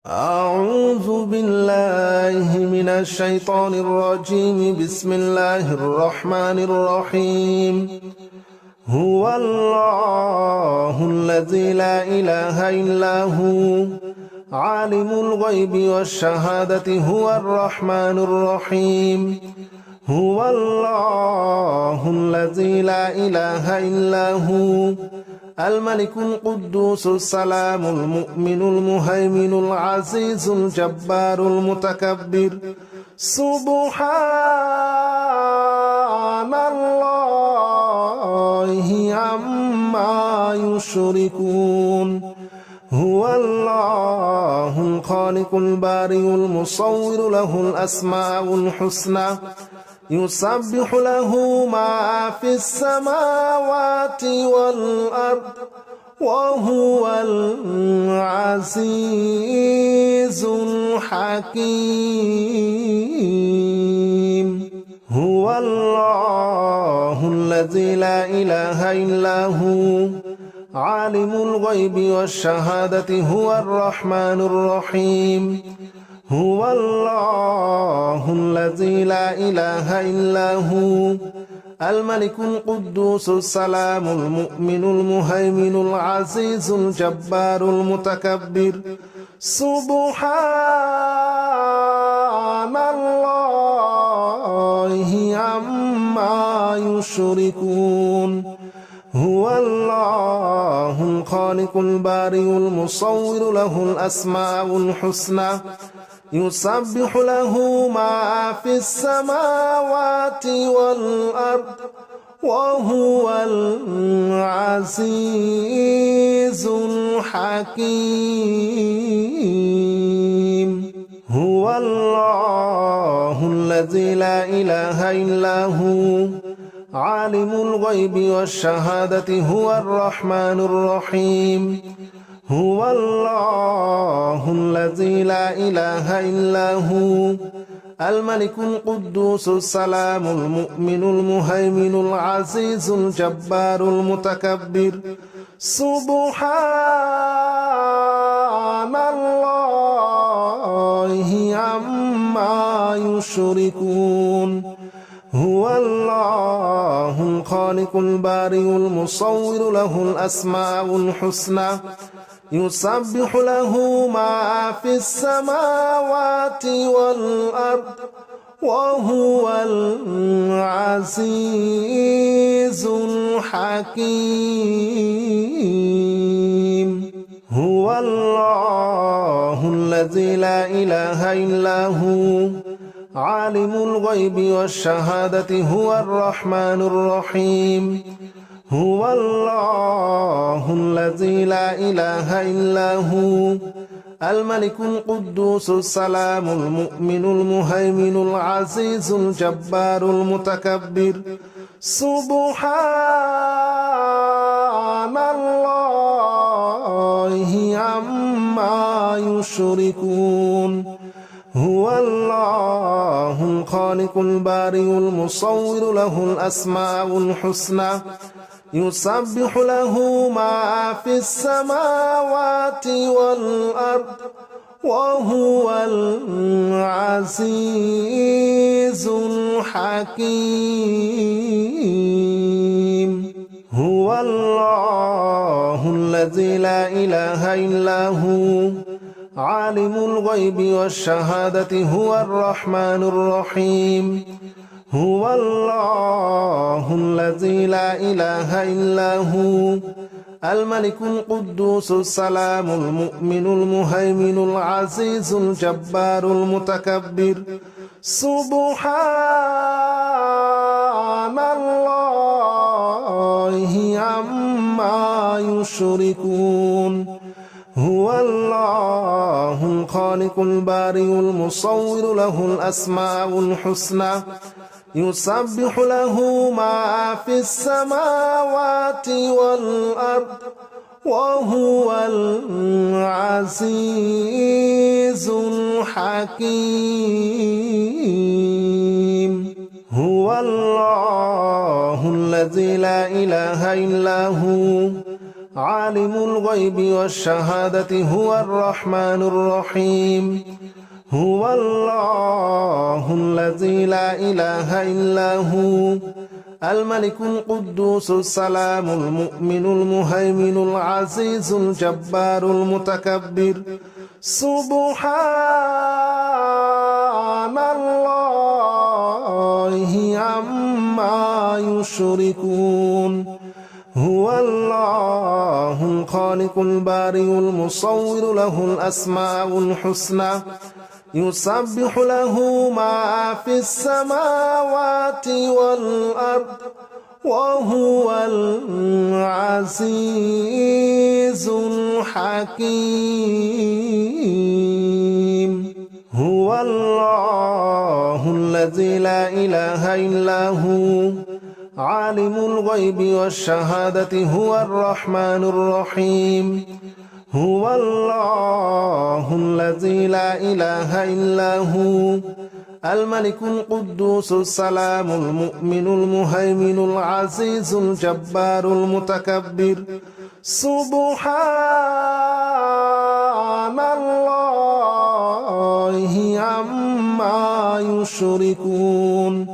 أعوذ بالله من الشيطان الرجيم. بسم الله الرحمن الرحيم. هو الله الذي لا إله إلا هو عالم الغيب والشهادة هو الرحمن الرحيم. هو الله الذي لا إله إلا هو الملك القدوس السلام المؤمن المهيمن العزيز الجبار المتكبر. سبحان الله عما يشركون. هو الله الخالق البارئ المصور له الأسماء الحسنى يسبح له ما في السماوات والأرض وهو العزيز الحكيم. هو الله الذي لا إله إلا هو عالم الغيب والشهادة هو الرحمن الرحيم. هو الله الذي لا إله إلا هو الملك القدوس السلام المؤمن المهيمن العزيز الجبار المتكبر. سبحان الله عما يشركون. هو الله الخالق البارئ المصور له الأسماء الحسنى يسبح له ما في السماوات والأرض وهو العزيز الحكيم. هو الله الذي لا إله إلا هو عالم الغيب والشهادة هو الرحمن الرحيم. هو الله الذي لا إله إلا هو الملك القدوس السلام المؤمن المهيمن العزيز الجبار المتكبر. سبحان الله عما يشركون. هو الله الخالق البارئ المصور له الأسماء الحسنى يسبح له ما في السماوات والأرض وهو العزيز الحكيم. هو الله الذي لا إله إلا هو عالم الغيب والشهادة هو الرحمن الرحيم. هو الله الذي لا إله إلا هو الملك القدوس السلام المؤمن المهيمن العزيز الجبار المتكبر. سبحان الله عما يشركون. هو الله الخالق البارئ المصور له الأسماء الحسنى يسبح له ما في السماوات والأرض وهو العزيز الحكيم. هو الله الذي لا إله إلا هو عالم الغيب والشهادة هو الرحمن الرحيم. هو الله الذي لا إله إلا هو الملك القدوس السلام المؤمن المهيمن العزيز الجبار المتكبر. سبحان الله عما يشركون. هو الله الخالق البارئ المصور له الأسماء الحسنى يسبح له ما في السماوات والأرض وهو العزيز الحكيم. هو الله الذي لا إله إلا هو عالم الغيب والشهادة هو الرحمن الرحيم هو الله الذي لا إله إلا هو الملك القدوس السلام المؤمن المهيمن العزيز الجبار المتكبر سبحان الله عما يشركون هو الله الخالق البارئ المصور له الأسماء الحسنى يسبح له ما في السماوات والأرض وهو العزيز الحكيم هو الله الذي لا إله إلا هو عالم الغيب والشهادة هو الرحمن الرحيم هو الله الذي لا إله إلا هو الملك القدوس السلام المؤمن المهيمن العزيز الجبار المتكبر سبحان الله عما يشركون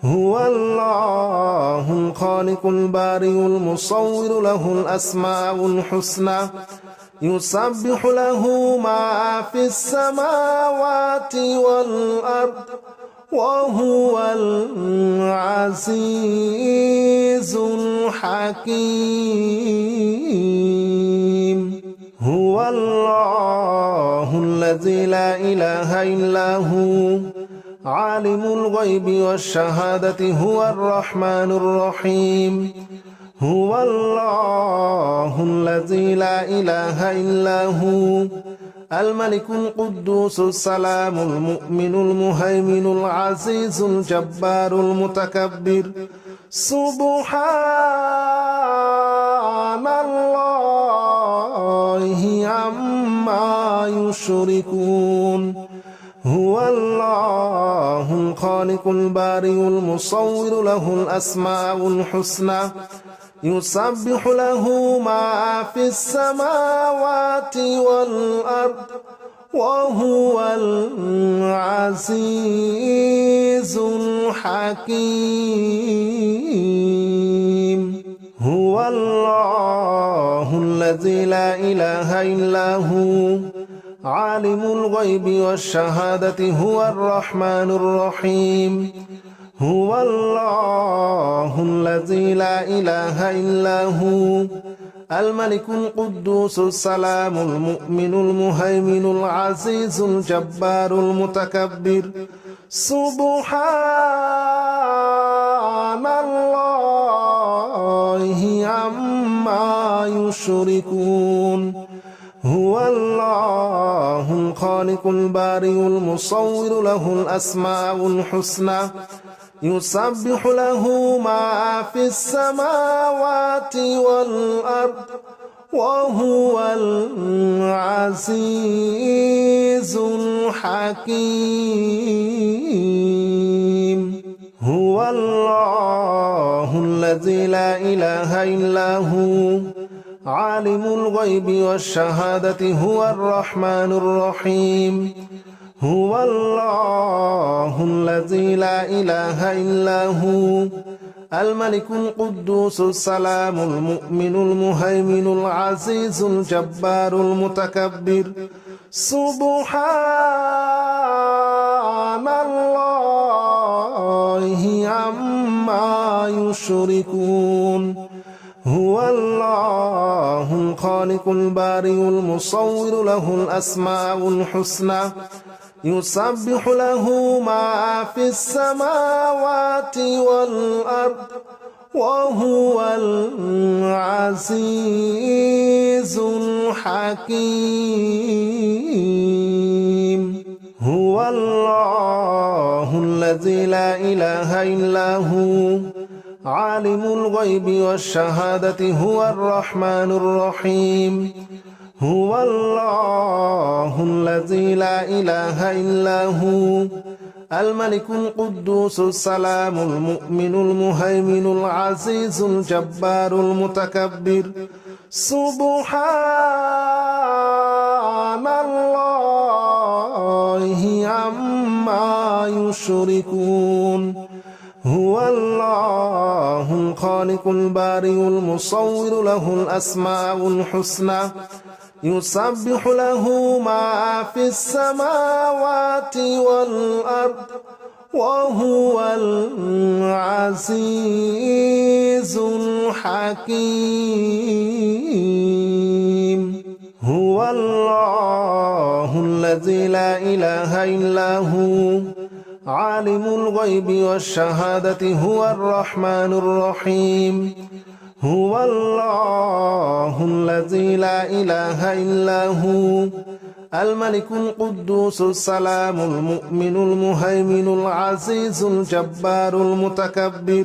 هو الله الخالق البارئ المصور له الأسماء الحسنى يسبح له ما في السماوات والأرض وهو العزيز الحكيم هو الله الذي لا إله إلا هو عالم الغيب والشهادة هو الرحمن الرحيم هو الله الذي لا إله إلا هو الملك القدوس السلام المؤمن المهيمن العزيز الجبار المتكبر سبحان الله عما يشركون هو الله الخالق البارئ المصور له الأسماء الحسنى يسبح له ما في السماوات والأرض وهو العزيز الحكيم هو الله الذي لا إله إلا هو عالم الغيب والشهادة هو الرحمن الرحيم هو الله الذي لا إله إلا هو الملك القدوس السلام المؤمن المهيمن العزيز الجبار المتكبر سبحان الله عما يشركون هو الله الخالق البارئ المصور له الأسماء الحسنى يسبح له ما في السماوات والأرض وهو العزيز الحكيم هو الله الذي لا إله إلا هو عالم الغيب والشهادة هو الرحمن الرحيم هو الله الذي لا إله إلا هو الملك القدوس السلام المؤمن المهيمن العزيز الجبار المتكبر سبحان الله عما يشركون هو الله الخالق البارئ المصور له الأسماء الحسنى يسبح له ما في السماوات والأرض وهو العزيز الحكيم هو الله الذي لا إله إلا هو عالم الغيب والشهادة هو الرحمن الرحيم هو الله الذي لا إله إلا هو الملك القدوس السلام المؤمن المهيمن العزيز الجبار المتكبر سبحان الله عما يشركون هو الله الخالق البارئ المصور له الأسماء الحسنى يسبح له ما في السماوات والأرض وهو العزيز الحكيم هو الله الذي لا إله إلا هو عالم الغيب والشهادة هو الرحمن الرحيم هو الله الذي لا إله إلا هو الملك القدوس السلام المؤمن المهيمن العزيز الجبار المتكبر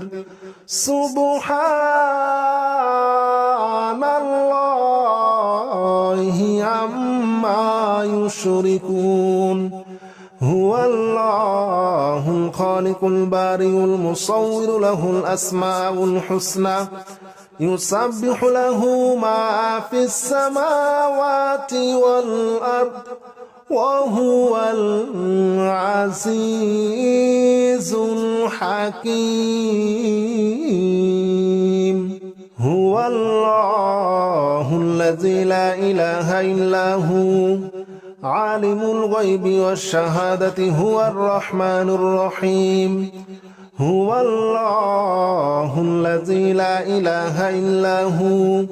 سبحان الله عما يشركون هو الله الخالق البارئ المصور له الأسماء الحسنى يسبح له ما في السماوات والأرض وهو العزيز الحكيم هو الله الذي لا إله إلا هو عالم الغيب والشهادة هو الرحمن الرحيم هو الله الذي لا إله إلا هو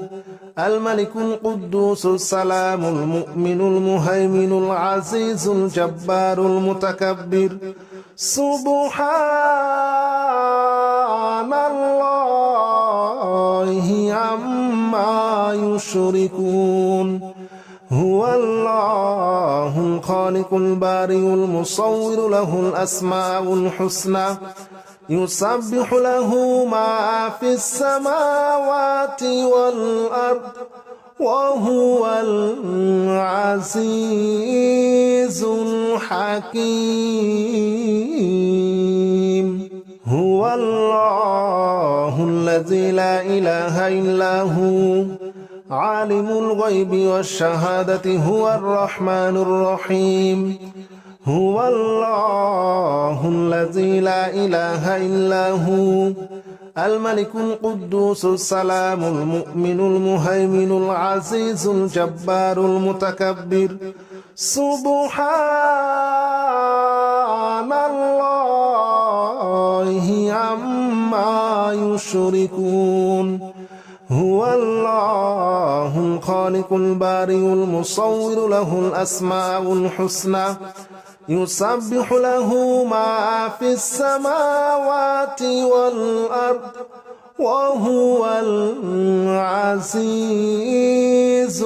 الملك القدوس السلام المؤمن المهيمن العزيز الجبار المتكبر سبحان الله عما يشركون هو الله الخالق البارئ المصور له الأسماء الحسنى يسبح له ما في السماوات والأرض وهو العزيز الحكيم هو الله الذي لا إله إلا هو عالم الغيب والشهادة هو الرحمن الرحيم هو الله الذي لا إله إلا هو الملك القدوس السلام المؤمن المهيمن العزيز الجبار المتكبر سبحان الله عما يشركون هو الله الخالق البارئ المصور له الأسماء الحسنى يسبح له ما في السماوات والأرض وهو العزيز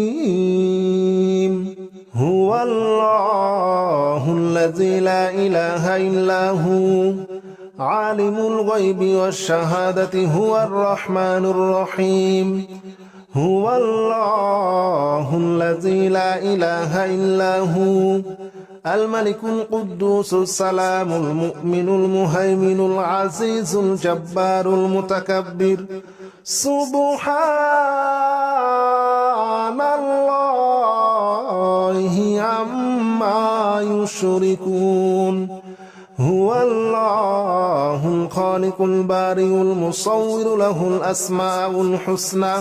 الحكيم هو الله الذي لا إله إلا هو عالم الغيب والشهادة هو الرحمن الرحيم هو الله الذي لا إله إلا هو الملك القدوس السلام المؤمن المهيمن العزيز الجبار المتكبر سبحان الله عما يشركون هو الله الخالق البارئ المصور له الأسماء الحسنى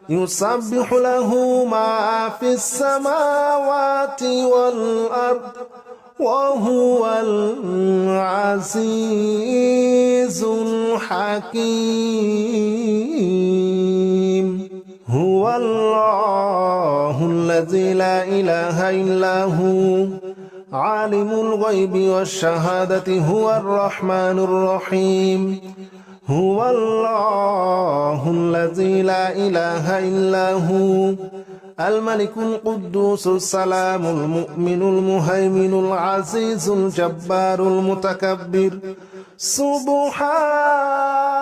يسبح له ما في السماوات والأرض وهو العزيز الحكيم هو الله الذي لا إله إلا هو عالم الغيب والشهادة هو الرحمن الرحيم هو الله الذي لا إله إلا هو الملك القدوس السلام المؤمن المهيمن العزيز الجبار المتكبر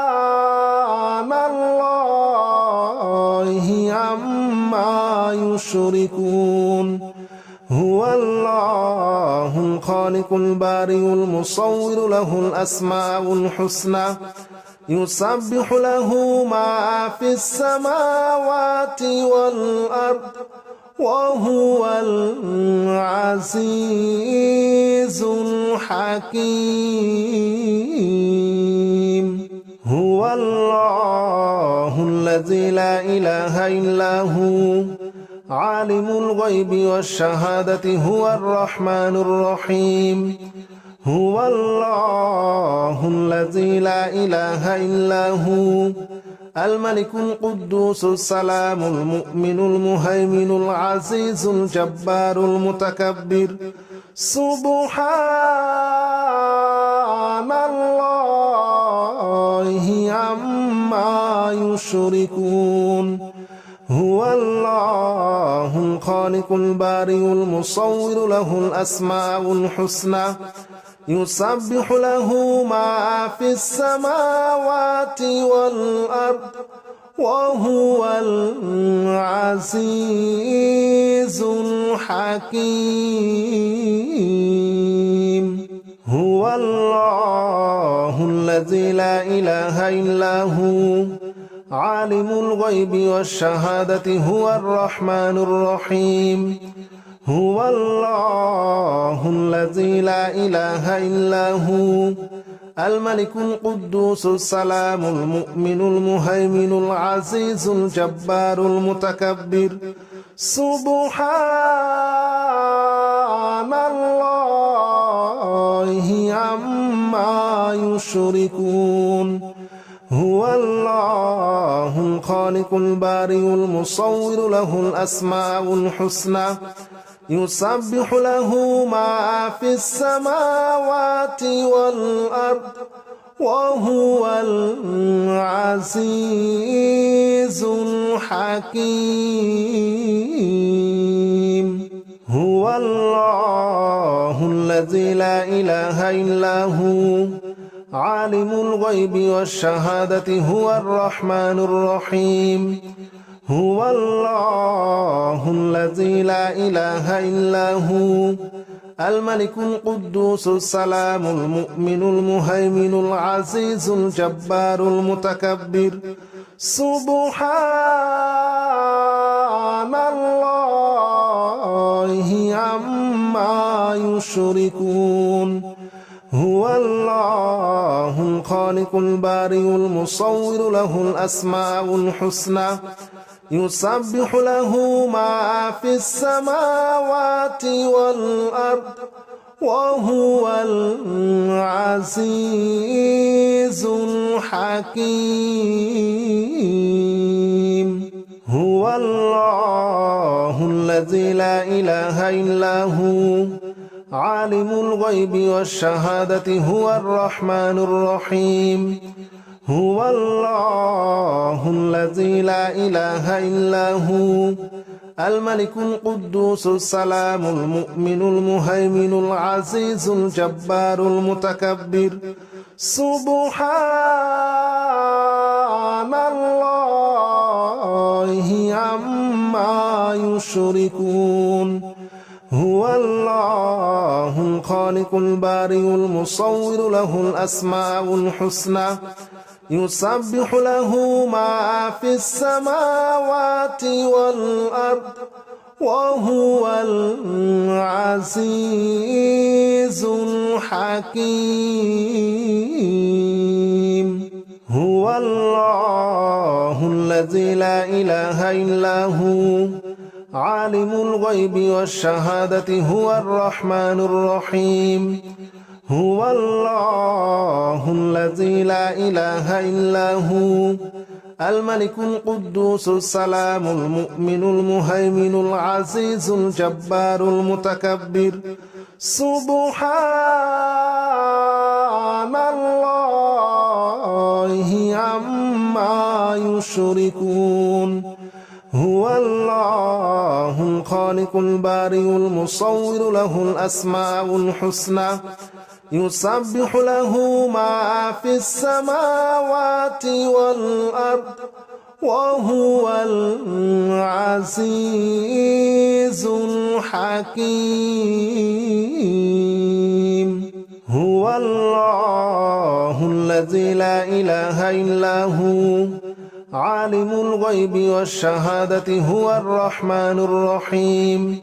سبحان الله عما يشركون هو الله الخالق البارئ المصور له الأسماء الحسنى يسبح له ما في السماوات والأرض وهو العزيز الحكيم هو الله الذي لا إله إلا هو عالم الغيب والشهادة هو الرحمن الرحيم هو الله الذي لا إله إلا هو الملك القدوس السلام المؤمن المهيمن العزيز الجبار المتكبر سبحان الله عما يشركون هو الله الخالق البارئ المصور له الأسماء الحسنى يسبح له ما في السماوات والأرض وهو العزيز الحكيم هو الله الذي لا إله إلا هو عالم الغيب والشهادة هو الرحمن الرحيم هو الله الذي لا إله إلا هو الملك القدوس السلام المؤمن المهيمن العزيز الجبار المتكبر سبحان الله عما يشركون هو الله الخالق البارئ المصور له الأسماء الحسنى يسبح له ما في السماوات والأرض وهو العزيز الحكيم هو الله الذي لا إله إلا هو عالم الغيب والشهادة هو الرحمن الرحيم هو الله الذي لا إله إلا هو الملك القدوس السلام المؤمن المهيمن العزيز الجبار المتكبر سبحان الله عما يشركون هو الله الخالق البارئ المصور له الأسماء الحسنى يسبح له ما في السماوات والأرض وهو العزيز الحكيم هو الله الذي لا إله إلا هو عالم الغيب والشهادة هو الرحمن الرحيم هو الله الذي لا إله إلا هو الملك القدوس السلام المؤمن المهيمن العزيز الجبار المتكبر سبحان الله عما يشركون هو الله الخالق البارئ المصور له الأسماء الحسنى يسبح له ما في السماوات والأرض وهو العزيز الحكيم هو الله الذي لا إله إلا هو عالم الغيب والشهادة هو الرحمن الرحيم هو الله الذي لا إله إلا هو الملك القدوس السلام المؤمن المهيمن العزيز الجبار المتكبر سبحان الله عما يشركون هو الله الخالق البارئ المصور له الأسماء الحسنى يسبح له ما في السماوات والأرض وهو العزيز الحكيم هو الله الذي الذي لا إله إلا هو عالم الغيب والشهادة هو الرحمن الرحيم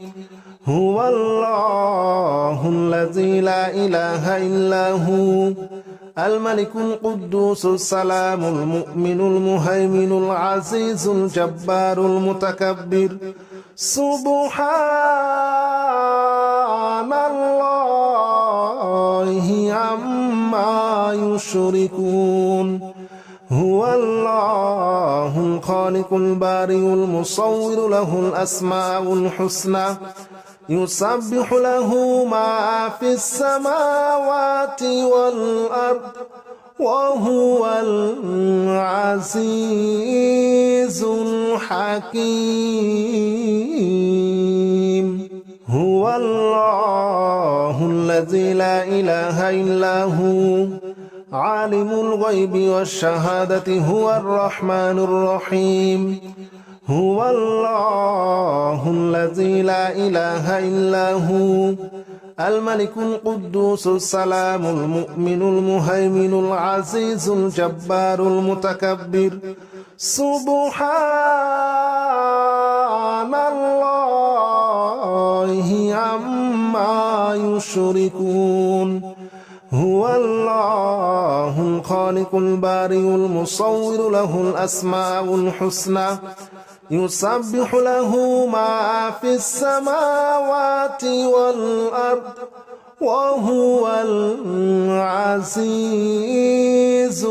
هو الله الذي لا إله إلا هو الملك القدوس السلام المؤمن المهيمن العزيز الجبار المتكبر سبحان الله عما يشركون هو الله الخالق البارئ المصور له الأسماء الحسنى يسبح له ما في السماوات والأرض وهو العزيز الحكيم هو الله الذي لا إله إلا هو عالم الغيب والشهادة هو الرحمن الرحيم هو الله الذي لا إله إلا هو الملك القدوس السلام المؤمن المهيمن العزيز الجبار المتكبر سبحان الله عما يشركون هو الله الخالق البارئ المصور له الأسماء الحسنى يسبح له ما في السماوات والأرض وهو العزيز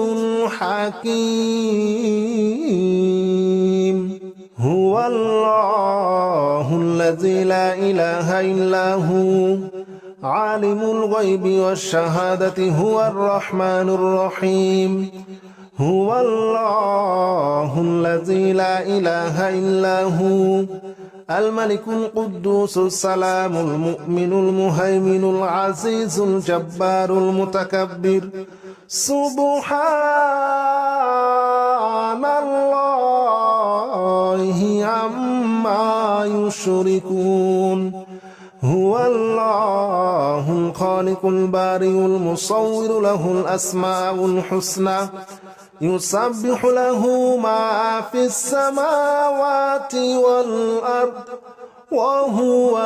الحكيم هو الله الذي لا إله إلا هو عالم الغيب والشهادة هو الرحمن الرحيم هو الله الذي لا إله إلا هو الملك القدوس السلام المؤمن المهيمن العزيز الجبار المتكبر سبحان الله عما يشركون هو الله الخالق البارئ المصور له الأسماء الحسنى يسبح له ما في السماوات والأرض وهو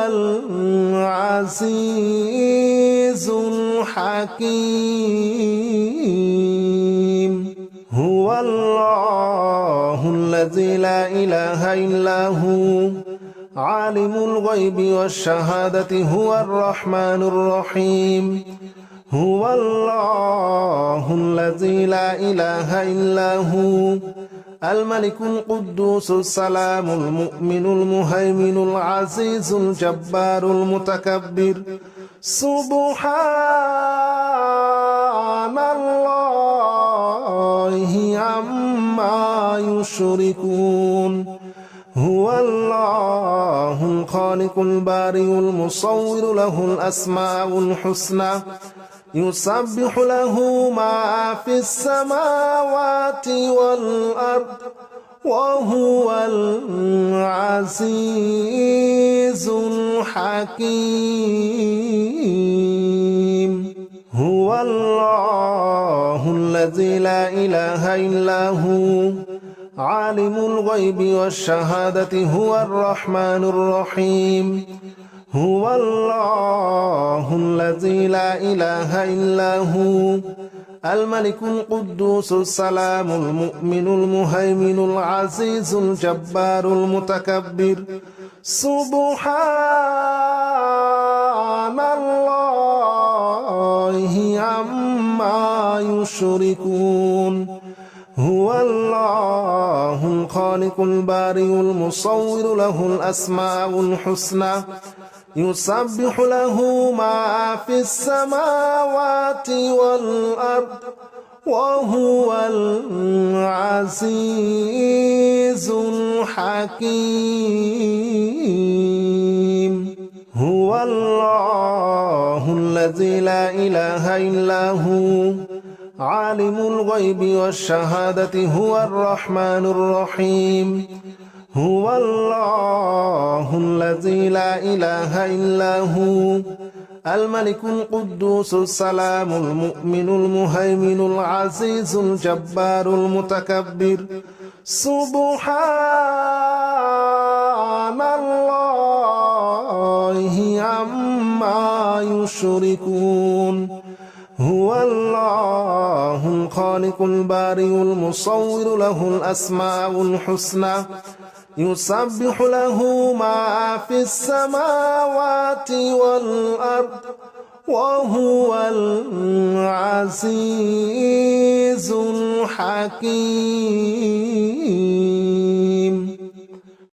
العزيز الحكيم هو الله الذي لا إله إلا هو عالم الغيب والشهادة هو الرحمن الرحيم هو الله الذي لا إله إلا هو الملك القدوس السلام المؤمن المهيمن العزيز الجبار المتكبر سبحان الله عما يشركون هو الله الخالق البارئ المصور له الأسماء الحسنى يسبح له ما في السماوات والأرض وهو العزيز الحكيم هو الله الذي لا إله إلا هو عالم الغيب والشهادة هو الرحمن الرحيم هو الله الذي لا إله إلا هو الملك القدوس السلام المؤمن المهيمن العزيز الجبار المتكبر سبحان الله عما يشركون هو الله الخالق البارئ المصور له الأسماء الحسنى يسبح له ما في السماوات والأرض وهو العزيز الحكيم هو الله الذي لا إله إلا هو عالم الغيب والشهادة هو الرحمن الرحيم هو الله الذي لا إله إلا هو الملك القدوس السلام المؤمن المهيمن العزيز الجبار المتكبر سبحان الله عما يشركون هو الله الخالق البارئ المصور له الأسماء الحسنى يسبح له ما في السماوات والأرض وهو العزيز الحكيم.